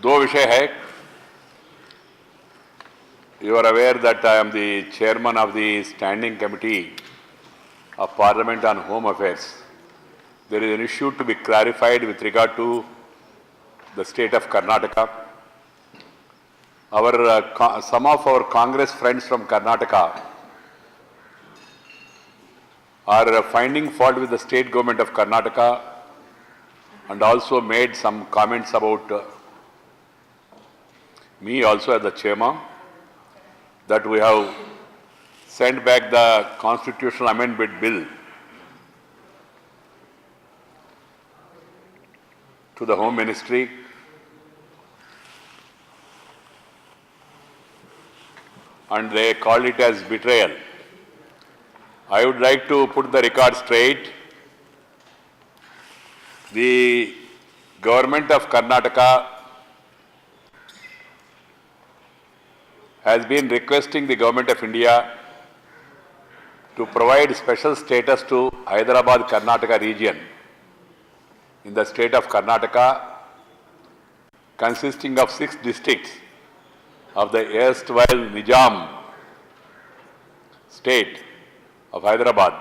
दो विषय है. You are aware that I am the chairman of the Standing Committee of Parliament on Home Affairs. There is an issue to be clarified with regard to the state of Karnataka. Some of our Congress friends from Karnataka are finding fault with the state government of Karnataka and also made some comments about me also as the chairman, that we have sent back the constitutional amendment bill to the Home Ministry. And they called it as betrayal. I would like to put the record straight. The government of Karnataka has been requesting the government of India to provide special status to Hyderabad Karnataka region in the state of Karnataka, consisting of 6 districts of the erstwhile Nizam state of Hyderabad: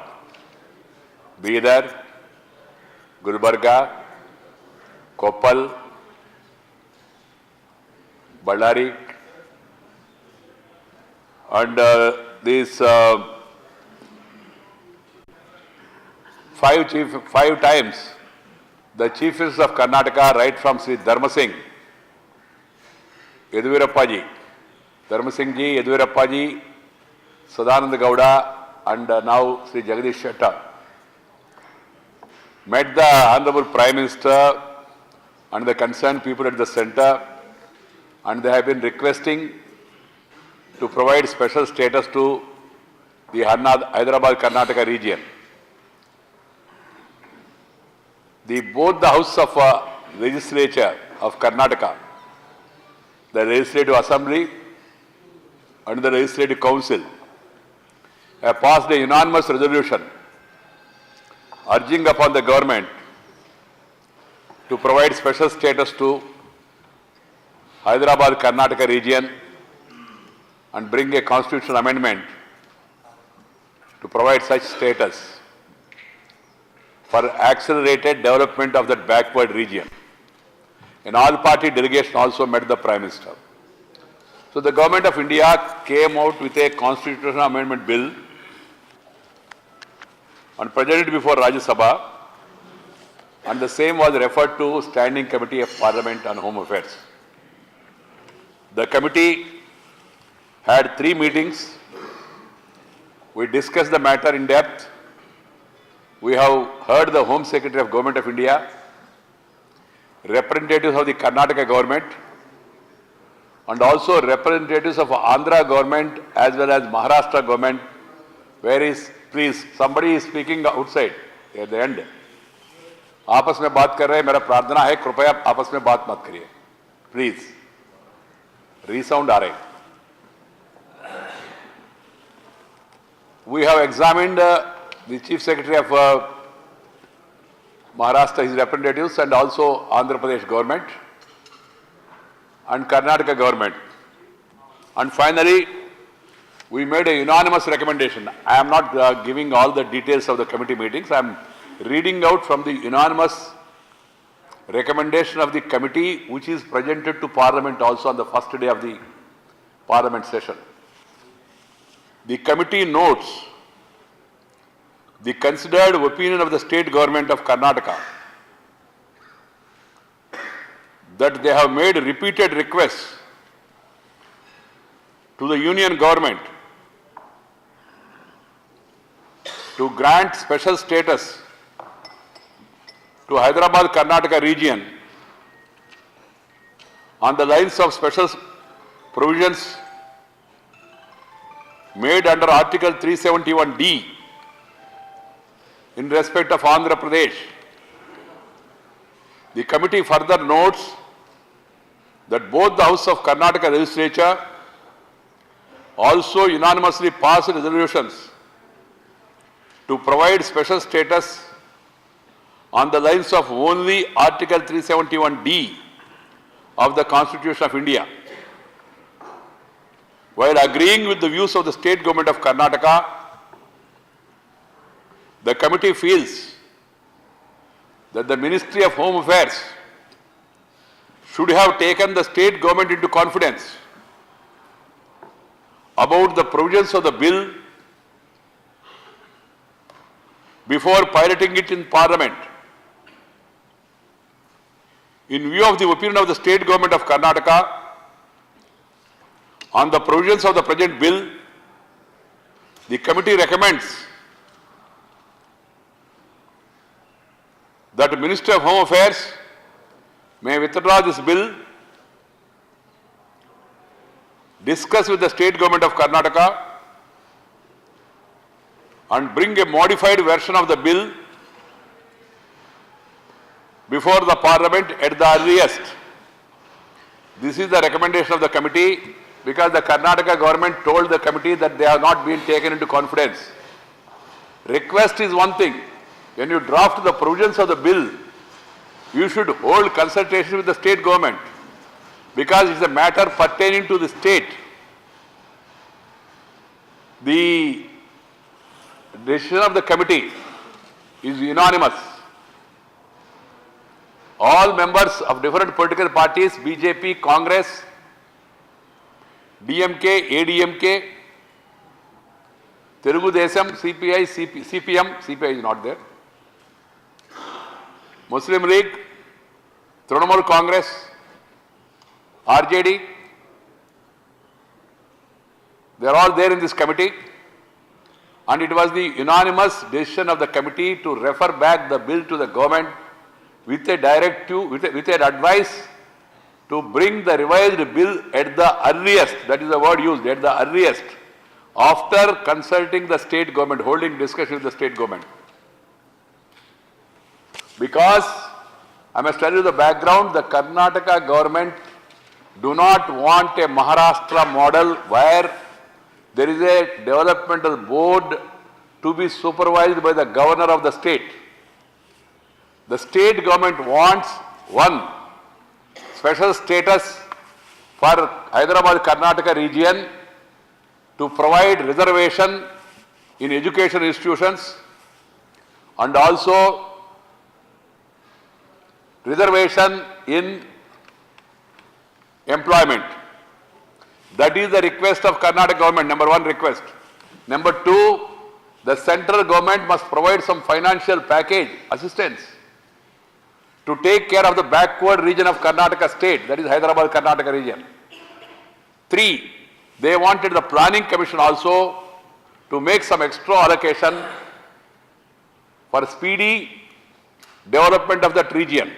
Bidar, Gulbarga, Koppal, Ballari, and these 5 times the Chief Minister of Karnataka, right from Sri Dharma Singh, Yediyurappa ji, Dharma Singh ji, Yediyurappa ji, Sadananda Gowda, and now Sri Jagadish Shettar, met the Honorable Prime Minister and the concerned people at the centre, and they have been requesting to provide special status to the Hyderabad Karnataka region. Both the House of Legislature of Karnataka, the Legislative Assembly and the Legislative Council, have passed a unanimous resolution urging upon the government to provide special status to Hyderabad Karnataka region and bring a constitutional amendment to provide such status for accelerated development of that backward region. An all-party delegation also met the Prime Minister. So the Government of India came out with a constitutional amendment bill and presented it before Rajya Sabha, and the same was referred to Standing Committee of Parliament on Home Affairs. The committee had 3 meetings. We discussed the matter in depth. We have heard the Home Secretary of Government of India, representatives of the Karnataka government, and also representatives of Andhra government as well as Maharashtra government. Where is, please, somebody is speaking outside at the end. आपस में बात कर रहे हैं, मेरा प्रार्थना है कृपया आपस में बात मत करिए, प्लीज. रीसाउंड आ रहे. We have examined the Chief Secretary of Maharashtra, his representatives, and also Andhra Pradesh government and Karnataka government. And finally, we made a unanimous recommendation. I am not giving all the details of the committee meetings. I am reading out from the unanimous recommendation of the committee, which is presented to Parliament also on the first day of the Parliament session. The committee notes the considered opinion of the state government of Karnataka that they have made repeated requests to the union government to grant special status to Hyderabad Karnataka region on the lines of special provisions made under Article 371D in respect of Andhra Pradesh. The committee further notes that both the House of Karnataka Legislature also unanimously passed resolutions to provide special status on the lines of only Article 371D of the Constitution of India. While agreeing with the views of the state government of Karnataka, the committee feels that the Ministry of Home Affairs should have taken the state government into confidence about the provisions of the bill before piloting it in Parliament. In view of the opinion of the state government of Karnataka on the provisions of the present bill, the committee recommends that the Minister of Home Affairs may withdraw this bill, discuss with the state government of Karnataka and bring a modified version of the bill before the Parliament at the earliest. This is the recommendation of the committee because the Karnataka government told the committee that they have not been taken into confidence. Request is one thing. When you draft the provisions of the bill, you should hold consultation with the state government because it is a matter pertaining to the state. The decision of the committee is unanimous. All members of different political parties, BJP, Congress, DMK, ADMK, Telugu Desam, CPI, CPM, CPI is not there, Muslim League, Trinamool Congress, RJD, they are all there in this committee, and it was the unanimous decision of the committee to refer back the bill to the government with a directive, with an advice to bring the revised bill at the earliest, that is the word used, at the earliest, after consulting the state government, holding discussion with the state government. Because, I must tell you the background, the Karnataka government do not want a Maharashtra model where there is a developmental board to be supervised by the governor of the state. The state government wants one, special status for Hyderabad Karnataka region to provide reservation in education institutions and also reservation in employment. That is the request of Karnataka government, number one request. Number two, the central government must provide some financial package, assistance, to take care of the backward region of Karnataka state, that is Hyderabad Karnataka region. Three, they wanted the planning commission also to make some extra allocation for speedy development of that region.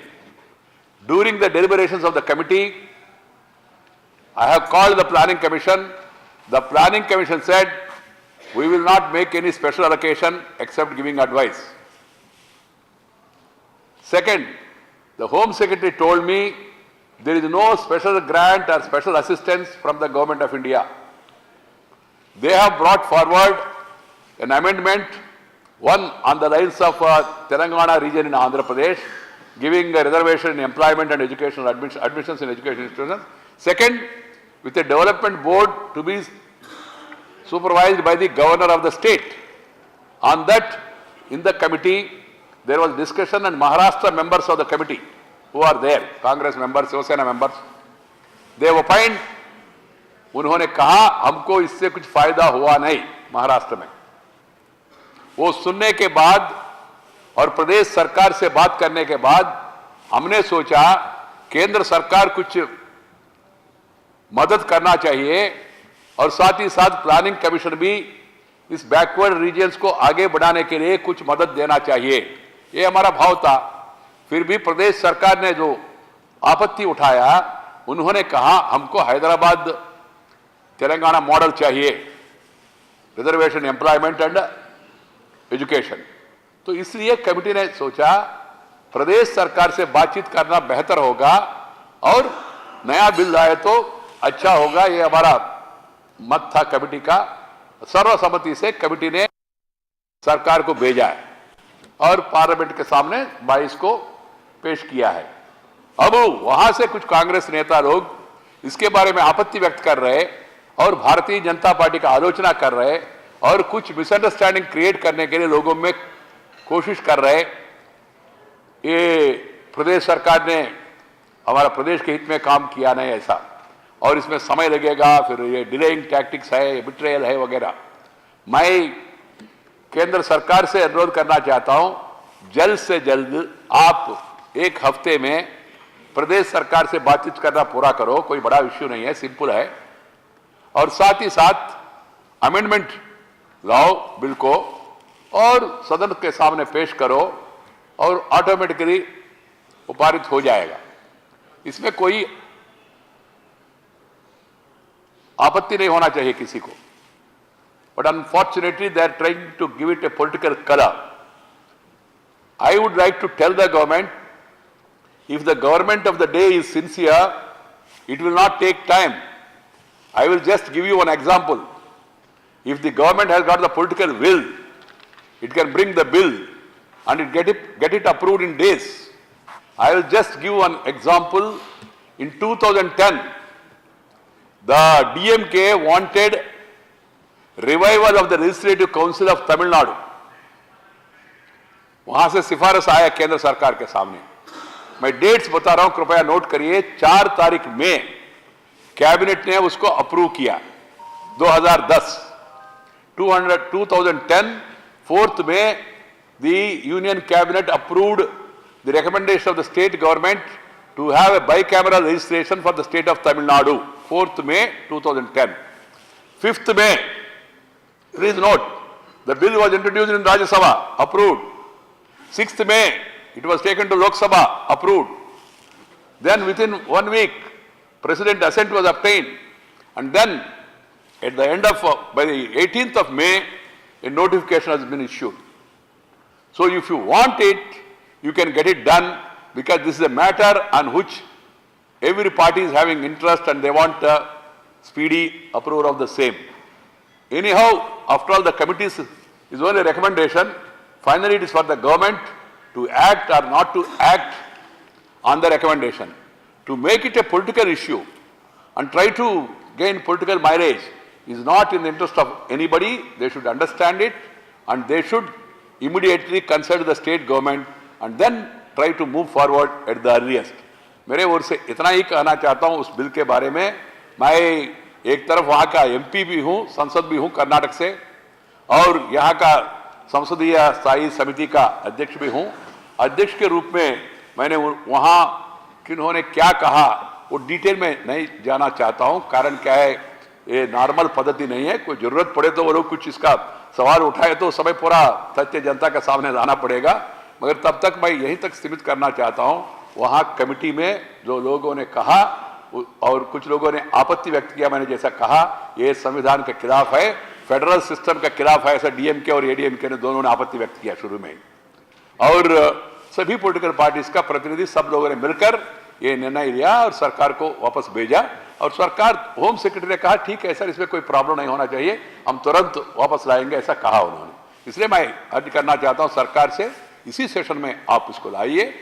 During the deliberations of the committee, I have called the planning commission. The planning commission said, we will not make any special allocation except giving advice. Second, the Home Secretary told me there is no special grant or special assistance from the Government of India. They have brought forward an amendment, one on the lines of Telangana region in Andhra Pradesh, giving a reservation in employment and educational admissions in education institutions. Second, with a development board to be supervised by the governor of the state. On that, in the committee, there was discussion and Maharashtra members of the committee who are there, Congress members, Shiv Sena members, they opined, उन्होंने कहा हमको इससे कुछ फायदा हुआ नहीं महाराष्ट्र में. वो सुनने के बाद और प्रदेश सरकार से बात करने के बाद हमने सोचा केंद्र सरकार कुछ मदद करना चाहिए और साथ ही साथ प्लानिंग कमीशन भी इस बैकवर्ड रीजन्स को आगे बढ़ाने के लिए कुछ मदद देना चाहिए. ये हमारा भाव था. फिर भी प्रदेश सरकार ने जो आपत्ति उठाया, उन्होंने कहा हमको हैदराबाद तेलंगाना मॉडल चाहिए, रिजर्वेशन एम्प्लॉयमेंट एंड एजुकेशन. तो इसलिए कमेटी ने सोचा प्रदेश सरकार से बातचीत करना बेहतर होगा और नया बिल लाए तो अच्छा होगा. ये हमारा मत था कमेटी का. सर्वसम्मति से कमेटी ने सरकार को भेजा है और पार्लियामेंट के सामने 22 को पेश किया है. अब वहां से कुछ कांग्रेस नेता लोग इसके बारे में आपत्ति व्यक्त कर रहे और भारतीय जनता पार्टी का आलोचना कर रहे और कुछ मिसअंडरस्टैंडिंग क्रिएट करने के लिए लोगों में कोशिश कर रहे। ये प्रदेश सरकार ने हमारा प्रदेश के हित में काम किया नहीं ऐसा, और इसमें समय लगेगा, फिर ये डिलेइंग टैक्टिक्स है, बिट्रेयल है वगैरह। मैं केंद्र सरकार से अनुरोध करना चाहता हूं, जल्द से जल्द आप एक हफ्ते में प्रदेश सरकार से बातचीत करना पूरा करो, कोई बड़ा इश्यू नहीं है, सिंपल है, और साथ ही साथ अमेंडमेंट लाओ बिल को और सदन के सामने पेश करो और ऑटोमेटिकली वो पारित हो जाएगा। इसमें कोई आपत्ति नहीं होना चाहिए किसी को, but unfortunately they are trying to give it a political colour. I would like to tell the government, if the government of the day is sincere, it will not take time. I will just give you one example. If the government has got the political will, it can bring the bill and get it approved in days. I will just give one example. In 2010, the DMK wanted revival of the Legislative Council of Tamil Nadu. वहां से सिफारिश आया केंद्र सरकार के सामने। मैं dates बता रहा हूं, कृपया नोट करिए। 4 तारीख में कैबिनेट ने उसको अप्रूव किया 2010। 2010 4th में the union cabinet approved the recommendation of the state government to have a bicameral registration for the state of Tamil Nadu. 4th May 2010। 5th May, please note, the bill was introduced in Rajya Sabha, approved. 6th May, it was taken to Lok Sabha, approved. Then within 1 week, President assent was obtained. And then, at the end of, by the 18th of May, a notification has been issued. So if you want it, you can get it done, because this is a matter on which every party is having interest and they want a speedy approval of the same. Anyhow, after all, the committees is only a recommendation. Finally, it is for the government to act or not to act on the recommendation. To make it a political issue and try to gain political mileage is not in the interest of anybody. They should understand it and they should immediately consult the state government and then try to move forward at the earliest. मेरे ओर से इतना ही कहना चाहता हूं उस bill के बारे में। मैं एक तरफ वहां का एमपी भी हूं, सांसद भी हूं कर्नाटक से, और यहां का संसदीय स्थायी समिति का अध्यक्ष भी हूं। अध्यक्ष के रूप में मैंने वहां किन्होंने क्या कहा वो डिटेल में नहीं जाना चाहता हूं। कारण क्या है, ये नॉर्मल पद्धति नहीं है। कोई जरूरत पड़े तो वो लोग कुछ इसका सवाल उठाए तो समय पूरा तथ्य जनता के सामने लाना पड़ेगा, मगर तब तक मैं यहीं तक सीमित करना चाहता हूं। वहां कमेटी में जो लोगों ने कहा और कुछ लोगों ने आपत्ति व्यक्त किया, मैंने जैसा कहा ये संविधान के खिलाफ है, फेडरल सिस्टम के खिलाफ है, ऐसा डीएमके और एडीएमके ने दोनों ने आपत्ति व्यक्त किया शुरू में। और सभी पॉलिटिकल पार्टीज का प्रतिनिधि सब लोगों ने मिलकर ये निर्णय लिया और सरकार को वापस भेजा, और सरकार होम सेक्रेटरी ने कहा ठीक है सर, इसमें कोई प्रॉब्लम नहीं होना चाहिए, हम तुरंत वापस लाएंगे, ऐसा कहा उन्होंने। इसलिए मैं अर्ज करना चाहता हूं सरकार से, इसी सेशन में आप इसको लाइए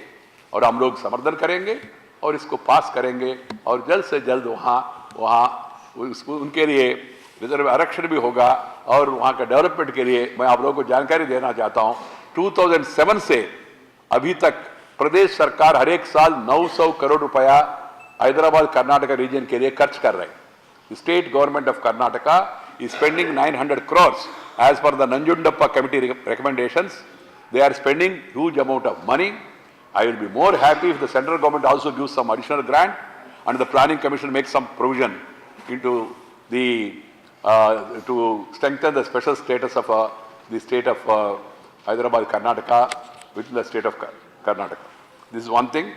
और हम लोग समर्थन करेंगे और इसको पास करेंगे, और जल्द से जल्द वहाँ उनके लिए रिजर्व आरक्षण भी होगा, और वहाँ का डेवलपमेंट के लिए मैं आप लोगों को जानकारी देना चाहता हूँ। 2007 से अभी तक प्रदेश सरकार हर एक साल 900 करोड़ रुपया हैदराबाद कर्नाटका रीजन के लिए खर्च कर रहे हैं। State government of Karnataka is spending 900 crores as per the Nanjundappa committee recommendations. They are spending huge amount of money. I will be more happy if the central government also gives some additional grant and the planning commission makes some provision into the to strengthen the special status of the state of Hyderabad Karnataka within the state of Karnataka. This is one thing.